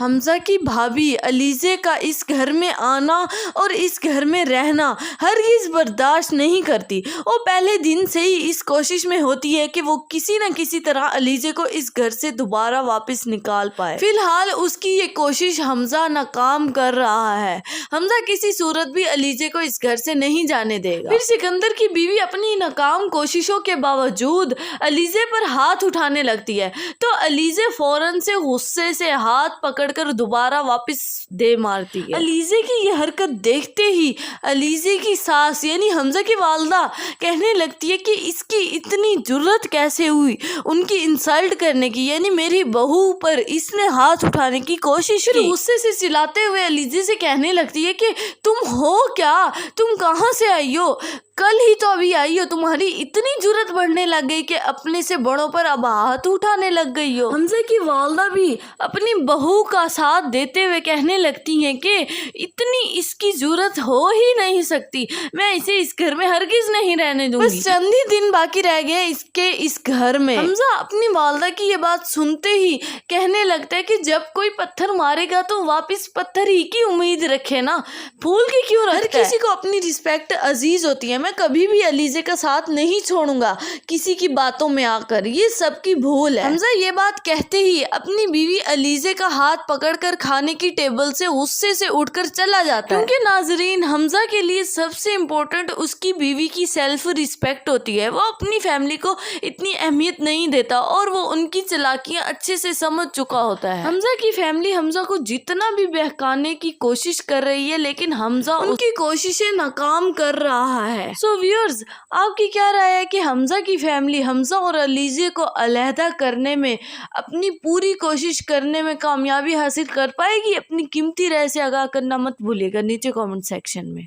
حمزہ کی بھابھی علیزے کا اس گھر میں آنا اور اس گھر میں رہنا ہرگز برداشت نہیں کرتی۔ وہ پہلے دن سے ہی اس کوشش میں ہوتی ہے کہ وہ کسی نہ کسی طرح علیزے کو اس گھر سے دوبارہ واپس نکال پائے۔ فی الحال اس کی یہ کوشش حمزہ ناکام کر رہا ہے۔ حمزہ کسی صورت بھی علیزے کو اس گھر سے نہیں جانے دے گا۔ پھر سکندر کی بیوی اپنی ناکام کوششوں کے باوجود علیزے پر ہاتھ اٹھانے لگتی ہے تو علیزے فوراً سے غصے سے ہاتھ پکڑ کر دوبارہ واپس دے مارتی ہے۔ علیزے کی یہ حرکت دیکھتے ہی علیزے کی ساس یعنی حمزہ کی والدہ کہنے لگتی ہے کہ اس کی اتنی جرأت کیسے ہوئی ان کی انسلٹ کرنے کی، یعنی میری بہو پر اس نے ہاتھ اٹھانے کی کوشش کی۔ غصے سے چلاتے ہوئے علیزے سے کہنے لگتی ہے کہ تم ہو کیا، تم کہاں سے آئی ہو، کل ہی تو ابھی آئی ہو، تمہاری اتنی جرأت بڑھنے لگ گئی کہ اپنے سے بڑوں پر اب ہاتھ اٹھانے لگ گئی ہو۔ حمزہ کی والدہ بھی اپنی بہو کا ساتھ دیتے ہوئے کہنے لگتی ہیں کہ اتنی اس کی جرأت ہو ہی نہیں سکتی، میں اسے اس گھر میں ہرگز نہیں رہنے دوں گی۔ بس چند ہی دن باقی رہ گئے اس گھر میں۔ حمزہ اپنی والدہ کی یہ بات سنتے ہی کہنے لگتا ہے کہ جب کوئی پتھر مارے گا تو واپس پتھر ہی کی امید رکھے نا، پھول کی کیوں رکھتا ہے۔ ہر کسی کو اپنی رسپیکٹ عزیز ہوتی ہے، میں کبھی بھی علیزے کا ساتھ نہیں چھوڑوں گا کسی کی باتوں میں آ کر، یہ سب کی بھول ہے۔ حمزہ یہ بات کہتے ہی اپنی بیوی علیزے کا ہاتھ پکڑ کر کھانے کی ٹیبل سے غصے سے اٹھ کر چلا جاتا ہے۔ کیونکہ ناظرین، حمزہ کے لیے سب سے امپورٹنٹ اس کی بیوی کی سیلف رسپیکٹ ہوتی ہے۔ وہ اپنی فیملی کو اتنی اہمیت نہیں دیتا اور وہ ان کی چالاکیاں اچھے سے سمجھ چکا ہوتا ہے۔ حمزہ کی فیملی حمزہ کو جتنا بھی بہکانے کی کوشش کر رہی ہے لیکن حمزہ ان کی کوششیں ناکام کر رہا ہے۔ سو ویورز، آپ کی کیا رائے ہے کہ حمزہ کی فیملی حمزہ اور علیزے کو علیحدہ کرنے میں اپنی پوری کوشش کرنے میں کامیابی حاصل کر پائے گی؟ اپنی قیمتی رائے سے آگاہ کرنا مت بھولیے گا نیچے کامنٹ سیکشن میں۔